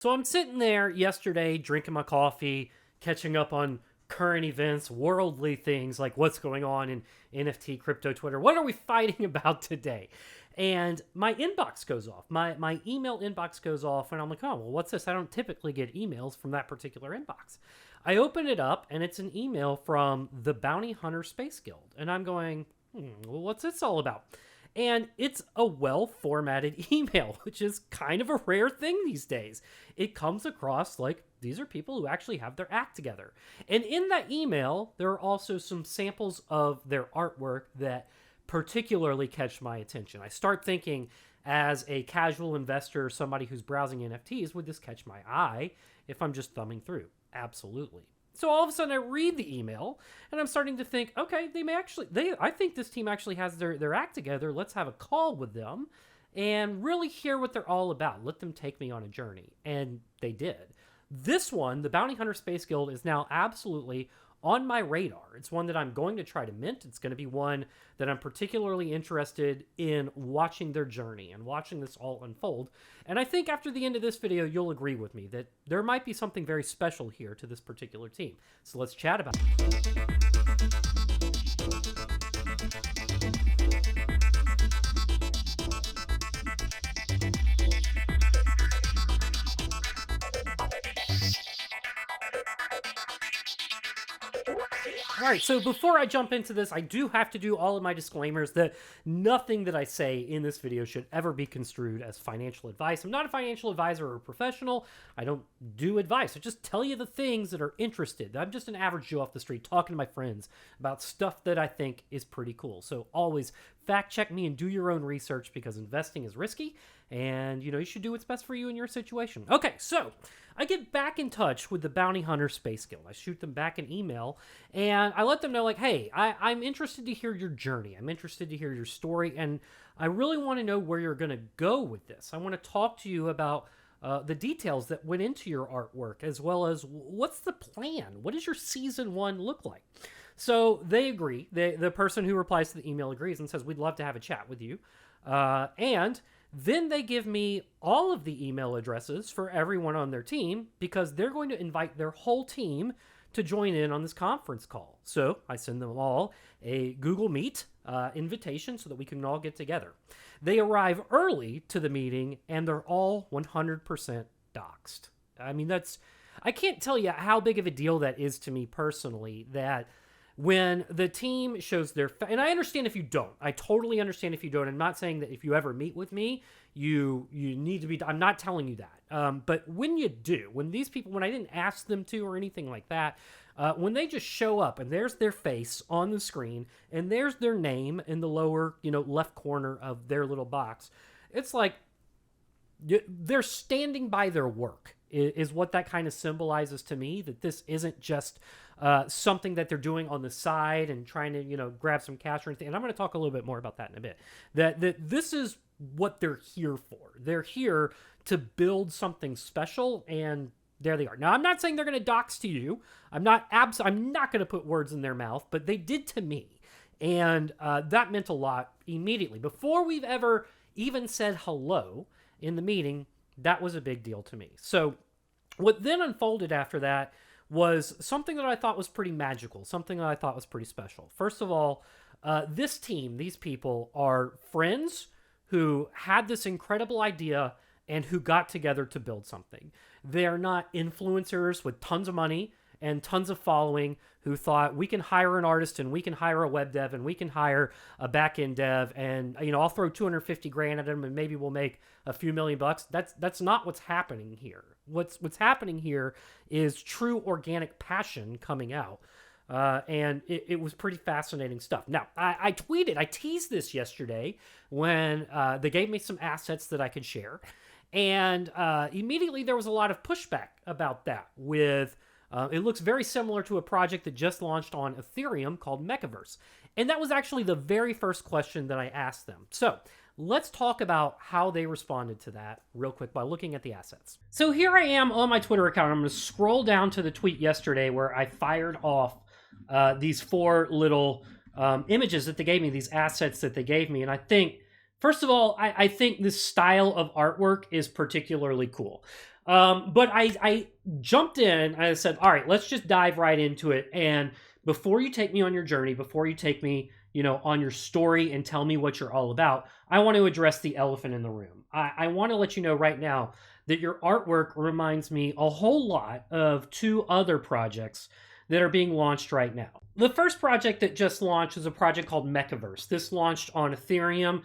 So I'm sitting there yesterday drinking my coffee, catching up on current events, worldly things like what's going on in NFT, crypto, Twitter. What are we fighting about today? And my inbox goes off. My email inbox goes off, and I'm like, oh, well, what's this? I don't typically get emails from that particular inbox. I open it up, and it's an email from the Bounty Hunter Space Guild. And I'm going, well, what's this all about? And it's a well-formatted email, which is kind of a rare thing these days. It comes across like these are people who actually have their act together. And in that email, there are also some samples of their artwork that particularly catch my attention. I start thinking, as a casual investor, somebody who's browsing NFTs, would this catch my eye if I'm just thumbing through? Absolutely. So all of a sudden I read the email and I'm starting to think, okay, I think this team actually has their act together. Let's have a call with them and really hear what they're all about. Let them take me on a journey. And they did. This one, the Bounty Hunter Space Guild, is now absolutely on my radar. It's one that I'm going to try to mint. It's going to be one that I'm particularly interested in watching their journey and watching this all unfold. And I think after the end of this video, you'll agree with me that there might be something very special here to this particular team. So let's chat about it. All right, so before I jump into this, I do have to do all of my disclaimers that nothing that I say in this video should ever be construed as financial advice. I'm not a financial advisor or a professional. I don't do advice. I just tell you the things that are interested. I'm just an average Joe off the street talking to my friends about stuff that I think is pretty cool. So always fact check me and do your own research because investing is risky and you should do what's best for you in your situation. Okay, so I get back in touch with the Bounty Hunter Space Guild. I shoot them back an email and I let them know, like, hey, I'm interested to hear your journey. I'm interested to hear your story, and I really want to know where you're going to go with this. I want to talk to you about the details that went into your artwork, as well as what's the plan? What does your season 1 look like? So they agree. The person who replies to the email agrees and says, we'd love to have a chat with you. And then they give me all of the email addresses for everyone on their team because they're going to invite their whole team to join in on this conference call. So I send them all a Google Meet invitation so that we can all get together. They arrive early to the meeting and they're all 100% doxxed. I mean, I can't tell you how big of a deal that is to me personally, that when the team shows and I understand if you don't. I totally understand if you don't. I'm not saying that if you ever meet with me, you need to be. I'm not telling you that. But when you do, when these people, when I didn't ask them to or anything like that, when they just show up and there's their face on the screen and there's their name in the lower, left corner of their little box, it's like they're standing by their work. Is what that kind of symbolizes to me, that this isn't just something that they're doing on the side and trying to, grab some cash or anything. And I'm going to talk a little bit more about that in a bit. That this is what they're here for. They're here to build something special, and there they are. Now, I'm not saying they're going to dox to you. I'm not going to put words in their mouth, but they did to me. And that meant a lot immediately. Before we've ever even said hello in the meeting, that was a big deal to me. So what then unfolded after that was something that I thought was pretty magical, something that I thought was pretty special. First of all, this team, these people are friends who had this incredible idea and who got together to build something. They're not influencers with tons of money and tons of following who thought we can hire an artist and we can hire a web dev and we can hire a back-end dev and I'll throw 250 grand at them and maybe we'll make a few $1,000,000. That's not what's happening here. What's happening here is true organic passion coming out. And it was pretty fascinating stuff. Now, I teased this yesterday when they gave me some assets that I could share. And immediately there was a lot of pushback about that with... it looks very similar to a project that just launched on Ethereum called Mechaverse. And that was actually the very first question that I asked them. So let's talk about how they responded to that real quick by looking at the assets. So here I am on my Twitter account. I'm going to scroll down to the tweet yesterday where I fired off these 4 little images that they gave me, these assets that they gave me. And I think, first of all, I think this style of artwork is particularly cool. But I jumped in and I said, all right, let's just dive right into it. And before you take me on your journey, before you take me, on your story and tell me what you're all about, I want to address the elephant in the room. I want to let you know right now that your artwork reminds me a whole lot of two other projects that are being launched right now. The first project that just launched is a project called Mechaverse. This launched on Ethereum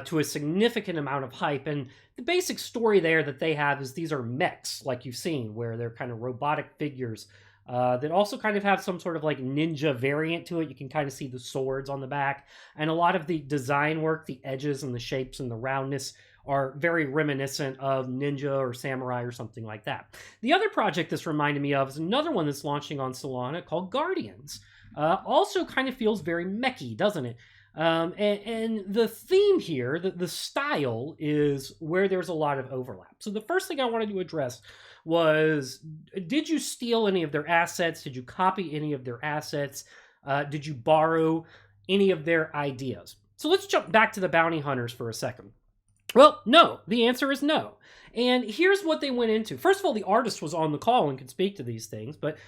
to a significant amount of hype. And the basic story there that they have is these are mechs, like you've seen, where they're kind of robotic figures that also kind of have some sort of like ninja variant to it. You can kind of see the swords on the back. And a lot of the design work, the edges and the shapes and the roundness are very reminiscent of ninja or samurai or something like that. The other project this reminded me of is another one that's launching on Solana called Guardians. Also kind of feels very mechy, doesn't it? And the theme here, the style, is where there's a lot of overlap. So the first thing I wanted to address was, did you steal any of their assets? Did you copy any of their assets? Did you borrow any of their ideas? So let's jump back to the bounty hunters for a second. Well, no. The answer is no. And here's what they went into. First of all, the artist was on the call and could speak to these things. But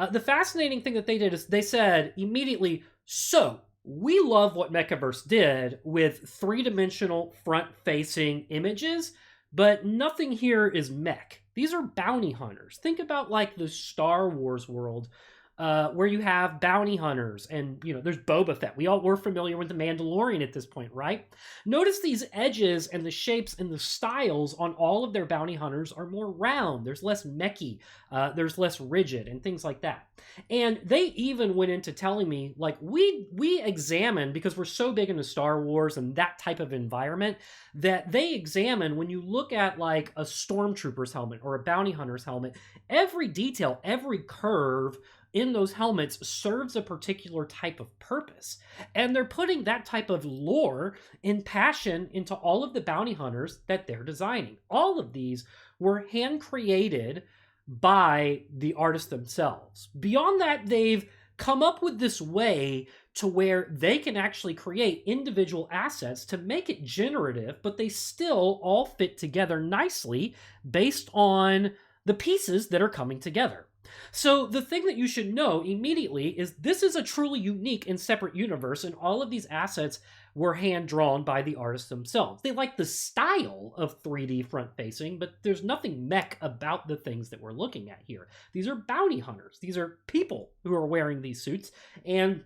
the fascinating thing that they did is they said immediately, so we love what Mechaverse did with three-dimensional front-facing images, but nothing here is mech. These are bounty hunters. Think about like the Star Wars world where you have bounty hunters and, there's Boba Fett. We're familiar with the Mandalorian at this point, right? Notice these edges and the shapes and the styles on all of their bounty hunters are more round. There's less mechy. There's less rigid and things like that. And they even went into telling me, like, we examine, because we're so big into Star Wars and that type of environment, that they examine when you look at like a stormtrooper's helmet or a bounty hunter's helmet, every detail, every curve in those helmets serves a particular type of purpose. And they're putting that type of lore and passion into all of the bounty hunters that they're designing. All of these were hand created by the artists themselves. Beyond that, they've come up with this way to where they can actually create individual assets to make it generative, but they still all fit together nicely based on the pieces that are coming together. So the thing that you should know immediately is this is a truly unique and separate universe, and all of these assets were hand-drawn by the artists themselves. They like the style of 3D front-facing, but there's nothing mech about the things that we're looking at here. These are bounty hunters. These are people who are wearing these suits, and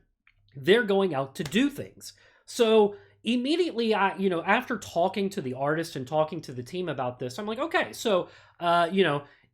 they're going out to do things. So immediately, after talking to the artist and talking to the team about this, I'm like, okay, so,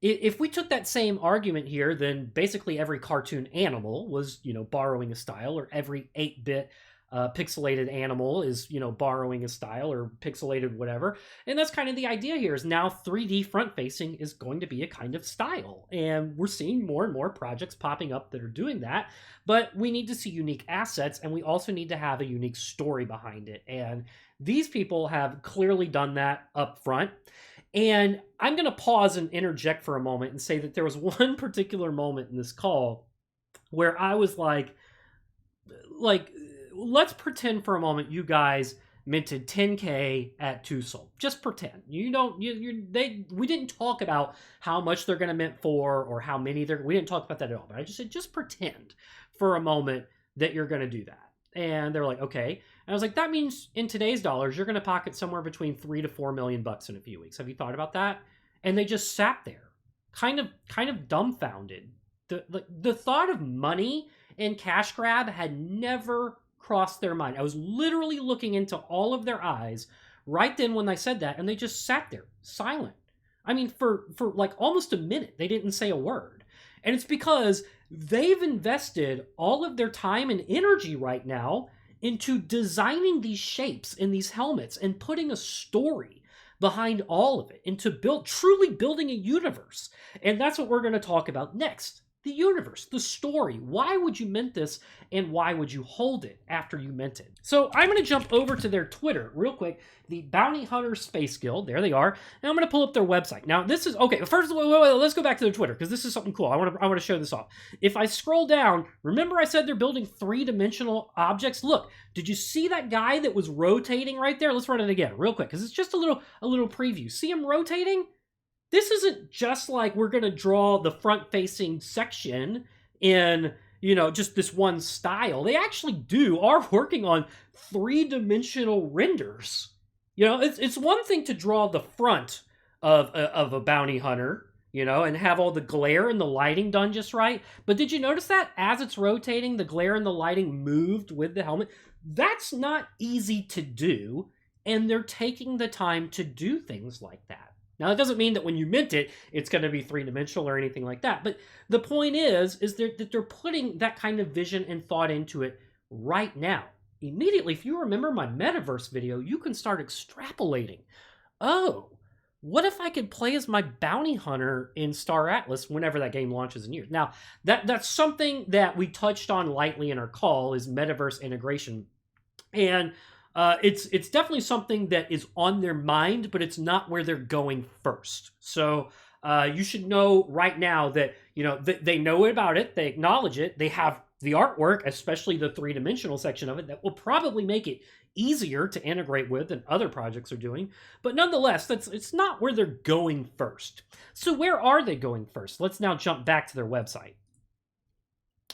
if we took that same argument here, then basically every cartoon animal was, borrowing a style, or every 8-bit pixelated animal is, borrowing a style or pixelated whatever. And that's kind of the idea here, is now 3D front-facing is going to be a kind of style. And we're seeing more and more projects popping up that are doing that. But we need to see unique assets, and we also need to have a unique story behind it. And these people have clearly done that up front. And I'm going to pause and interject for a moment and say that there was one particular moment in this call where I was like, let's pretend for a moment you guys minted 10K at 2 Sol. Just pretend. We didn't talk about how much they're going to mint for or how many we didn't talk about that at all. But I just said, just pretend for a moment that you're going to do that. And they're like, okay. And I was like, that means in today's dollars, you're going to pocket somewhere between $3 to $4 million in a few weeks. Have you thought about that? And they just sat there, kind of dumbfounded. The thought of money and cash grab had never crossed their mind. I was literally looking into all of their eyes right then when I said that, and they just sat there, silent. I mean, for like almost a minute, they didn't say a word. And it's because they've invested all of their time and energy right now into designing these shapes and these helmets and putting a story behind all of it, into truly building a universe. And that's what we're going to talk about next. The universe, the story. Why would you mint this, and why would you hold it after you mint it? So I'm going to jump over to their Twitter real quick, the Bounty Hunter Space Guild. There they are. And I'm going to pull up their website. Now, this is, okay, first, wait, let's go back to their Twitter, because this is something cool. I want to show this off. If I scroll down, remember I said they're building three-dimensional objects? Look, did you see that guy that was rotating right there? Let's run it again real quick, because it's just a little preview. See him rotating? this isn't just like we're going to draw the front-facing section in, just this one style. They actually are working on three-dimensional renders. It's one thing to draw the front of a bounty hunter, and have all the glare and the lighting done just right. But did you notice that as it's rotating, the glare and the lighting moved with the helmet? That's not easy to do, and they're taking the time to do things like that. Now, that doesn't mean that when you mint it, it's going to be three-dimensional or anything like that. But the point is that they're putting that kind of vision and thought into it right now. Immediately, if you remember my metaverse video, you can start extrapolating. Oh, what if I could play as my bounty hunter in Star Atlas whenever that game launches in years? Now, that's something that we touched on lightly in our call, is metaverse integration. And it's definitely something that is on their mind, but it's not where they're going first. So you should know right now that, they know about it, they acknowledge it, they have the artwork, especially the three-dimensional section of it, that will probably make it easier to integrate with than other projects are doing. But nonetheless, it's not where they're going first. So where are they going first? Let's now jump back to their website.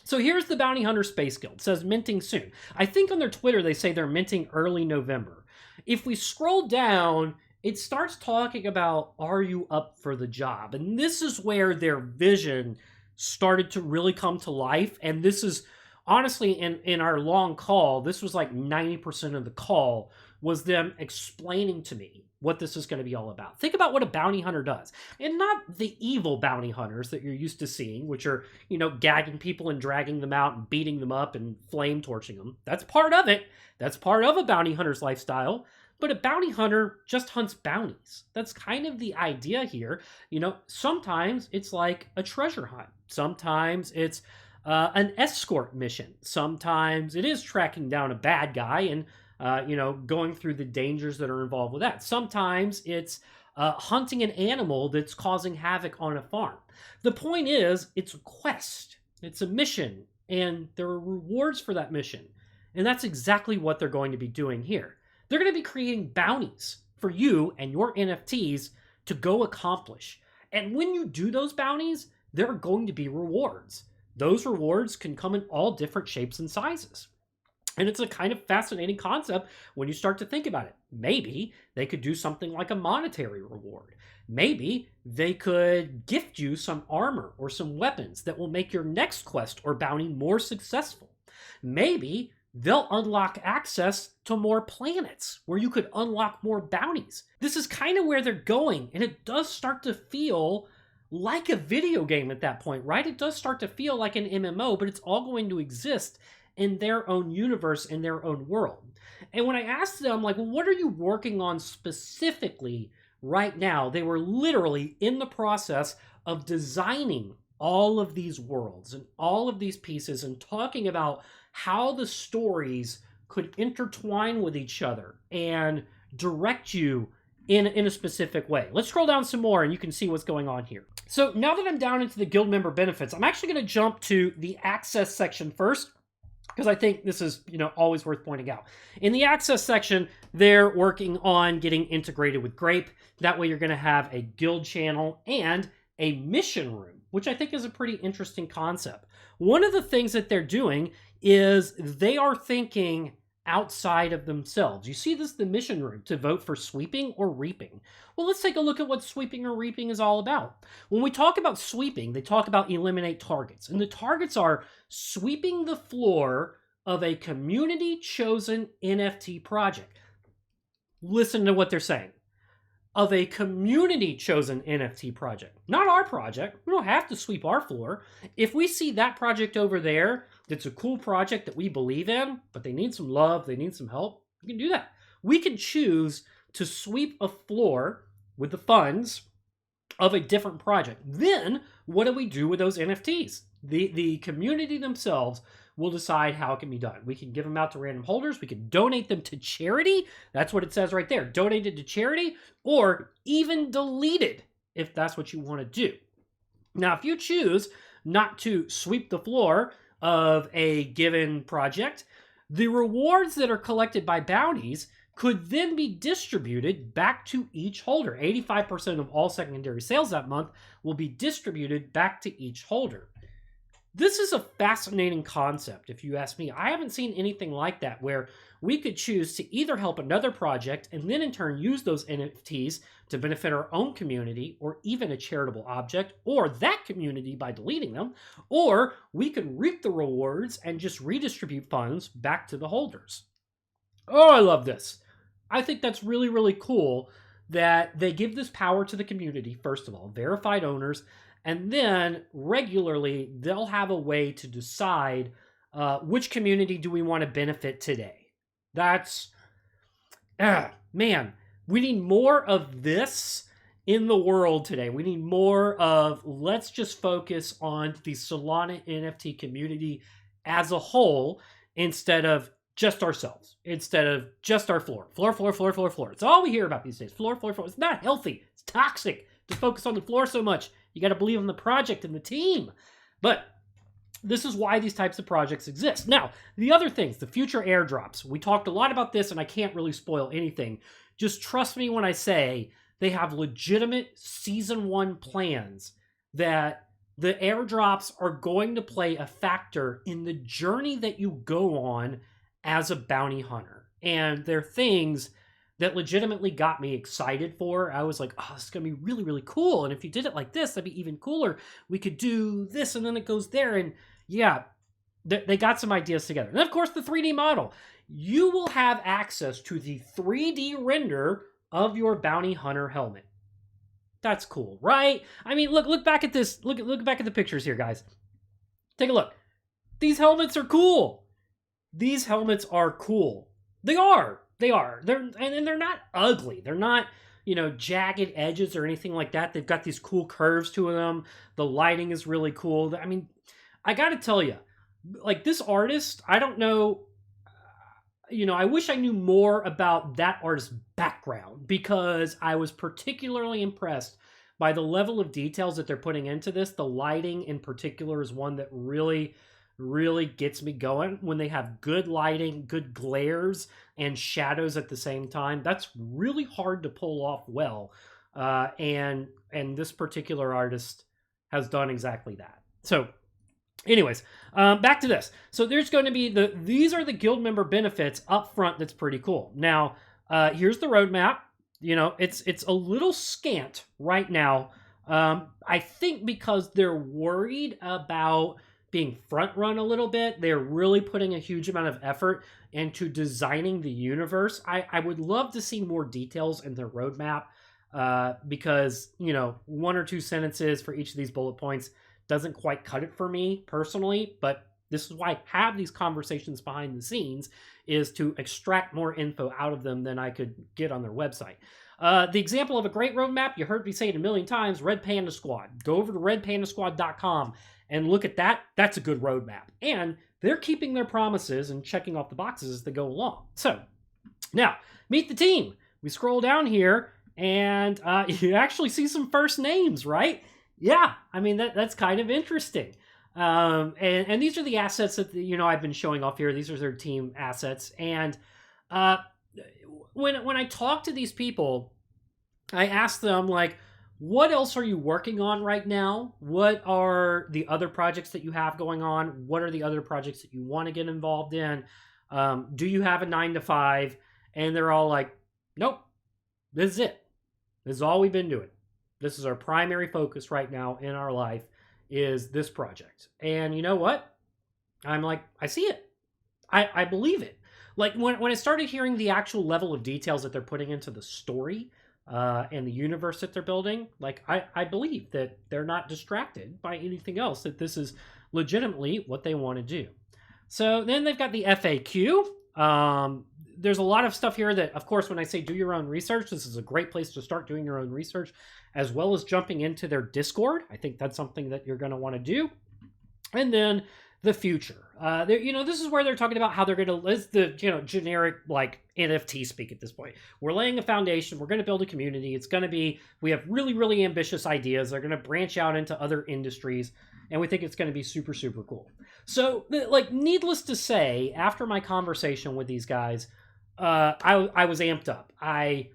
So here's the Bounty Hunter Space Guild. It says minting soon. I think on their Twitter they say they're minting early November. If we scroll down, it starts talking about, are you up for the job? And this is where their vision started to really come to life. And this is, honestly, in our long call, this was like 90% of the call, was them explaining to me what this is going to be all about. Think about what a bounty hunter does. And not the evil bounty hunters that you're used to seeing, which are, gagging people and dragging them out and beating them up and flame torching them. That's part of it. That's part of a bounty hunter's lifestyle. But a bounty hunter just hunts bounties. That's kind of the idea here. Sometimes it's like a treasure hunt. Sometimes it's an escort mission. Sometimes it is tracking down a bad guy and going through the dangers that are involved with that. Sometimes it's hunting an animal that's causing havoc on a farm. The point is, it's a quest. It's a mission, and there are rewards for that mission. And that's exactly what they're going to be doing here. They're going to be creating bounties for you and your NFTs to go accomplish. And when you do those bounties, there are going to be rewards. Those rewards can come in all different shapes and sizes. And it's a kind of fascinating concept when you start to think about it. Maybe they could do something like a monetary reward. Maybe they could gift you some armor or some weapons that will make your next quest or bounty more successful. Maybe they'll unlock access to more planets where you could unlock more bounties. This is kind of where they're going, and it does start to feel like a video game at that point, right? It does start to feel like an MMO, but it's all going to exist in their own universe, in their own world. And when I asked them, like, well, what are you working on specifically right now? They were literally in the process of designing all of these worlds and all of these pieces and talking about how the stories could intertwine with each other and direct you in a specific way. Let's scroll down some more and you can see what's going on here. So now that I'm down into the guild member benefits, I'm actually going to jump to the access section first, because I think this is, always worth pointing out. In the access section, they're working on getting integrated with Grape. That way you're going to have a guild channel and a mission room, which I think is a pretty interesting concept. One of the things that they're doing is they are thinking outside of themselves. You see this, the mission room, to vote for sweeping or reaping. Well, let's take a look at what sweeping or reaping is all about. When we talk about sweeping, they talk about eliminate targets. And the targets are sweeping the floor of a community-chosen NFT project. Listen to what they're saying. Of a community-chosen NFT project. Not our project. We don't have to sweep our floor. If we see that project over there that's a cool project that we believe in, but they need some love, they need some help, we can do that. We can choose to sweep a floor with the funds of a different project. Then, what do we do with those NFTs? The community themselves will decide how it can be done. We can give them out to random holders. We can donate them to charity. That's what it says right there. Donated to charity, or even deleted if that's what you want to do. Now, if you choose not to sweep the floor of a given project, the rewards that are collected by bounties could then be distributed back to each holder. 85% of all secondary sales that month will be distributed back to each holder. This is a fascinating concept, if you ask me. I haven't seen anything like that where we could choose to either help another project and then in turn use those NFTs to benefit our own community or even a charitable object or that community by deleting them, or we could reap the rewards and just redistribute funds back to the holders. Oh, I love this. I think that's really, really cool that they give this power to the community, first of all, verified owners, and then regularly they'll have a way to decide which community do we want to benefit today. That's, man, we need more of this in the world today. We need more of, let's just focus on the Solana NFT community as a whole instead of just ourselves, instead of just our floor. Floor. It's all we hear about these days. Floor. It's not healthy. It's toxic to focus on the floor so much. You got to believe in the project and the team. But this is why these types of projects exist. Now, the other things, the future airdrops. We talked a lot about this, and I can't really spoil anything. Just trust me when I say they have legitimate Season 1 plans that the airdrops are going to play a factor in the journey that you go on as a bounty hunter. And they're things that legitimately got me excited for. I was like, oh, this is going to be really, really cool. And if you did it like this, that'd be even cooler. We could do this, and then it goes there. And yeah, they got some ideas together. And of course, the 3D model. You will have access to the 3D render of your bounty hunter helmet. That's cool, right? I mean, look back at this. Look back at the pictures here, guys. Take a look. These helmets are cool. These helmets are cool. They are. They're not ugly. They're not, jagged edges or anything like that. They've got these cool curves to them. The lighting is really cool. I mean, I got to tell you, like this artist, I don't know, I wish I knew more about that artist's background because I was particularly impressed by the level of details that they're putting into this. The lighting in particular is one that really gets me going when they have good lighting, good glares, and shadows at the same time. That's really hard to pull off well. And this particular artist has done exactly that. So anyways, back to this. So there's going to be these are the guild member benefits up front. That's pretty cool. Now, here's the roadmap. It's a little scant right now. I think because they're worried about being front run a little bit. They're really putting a huge amount of effort into designing the universe. I would love to see more details in their roadmap because, one or two sentences for each of these bullet points doesn't quite cut it for me personally, but this is why I have these conversations behind the scenes is to extract more info out of them than I could get on their website. The example of a great roadmap, you heard me say it a million times, Red Panda Squad. Go over to redpandasquad.com and look at that. That's a good roadmap. And they're keeping their promises and checking off the boxes as they go along. So, now, meet the team. We scroll down here, and you actually see some first names, right? Yeah, I mean, that's kind of interesting. And these are the assets that, I've been showing off here. These are their team assets. And when I talk to these people, I ask them, like, what else are you working on right now? What are the other projects that you have going on? What are the other projects that you want to get involved in? Do you have a 9-to-5? And they're all like, nope, this is it. This is all we've been doing. This is our primary focus right now in our life is this project. And you know what? I'm like, I see it. I believe it. Like when I started hearing the actual level of details that they're putting into the story, and the universe that they're building, like I believe that they're not distracted by anything else, that this is legitimately what they want to do. So then they've got the FAQ. There's a lot of stuff here that, of course, when I say do your own research, this is a great place to start doing your own research, as well as jumping into their Discord. I think that's something that you're going to want to do. And then the future. This is where they're talking about how they're going to list the, generic like NFT speak at this point. We're laying a foundation. We're going to build a community. It's going to be, we have really, really ambitious ideas. They're going to branch out into other industries. And we think it's going to be super, super cool. So, needless to say, after my conversation with these guys, I was amped up. I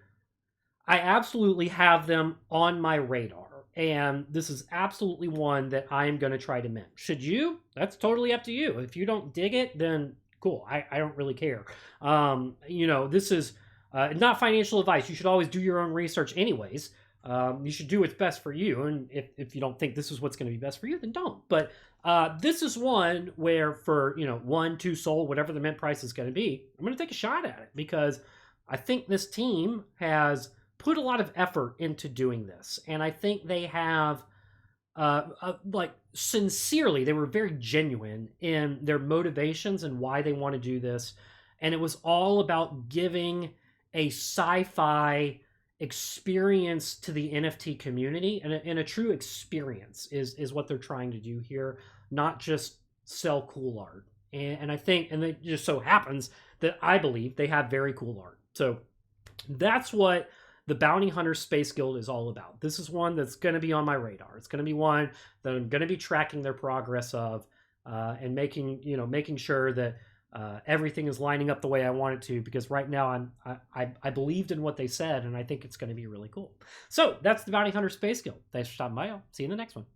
absolutely have them on my radar, and this is absolutely one that I am going to try to mint. Should you? That's totally up to you. If you don't dig it, then cool. I don't really care. This is not financial advice. You should always do your own research, anyways. You should do what's best for you, and if you don't think this is what's going to be best for you, then don't. But this is one where for 1, 2 SOL, whatever the mint price is going to be, I'm going to take a shot at it because I think this team has put a lot of effort into doing this, and I think they have sincerely, they were very genuine in their motivations and why they want to do this, and it was all about giving a sci-fi experience to the NFT community, and a true experience is what they're trying to do here, not just sell cool art. And I think, and it just so happens that I believe they have very cool art. So that's what the Bounty Hunter Space Guild is all about. This is one that's going to be on my radar. It's going to be one that I'm going to be tracking their progress of, and making sure that everything is lining up the way I want it to, because right now I believed in what they said, and I think it's going to be really cool. So that's the Bounty Hunter Space Guild. Thanks for stopping by. I'll see you in the next one.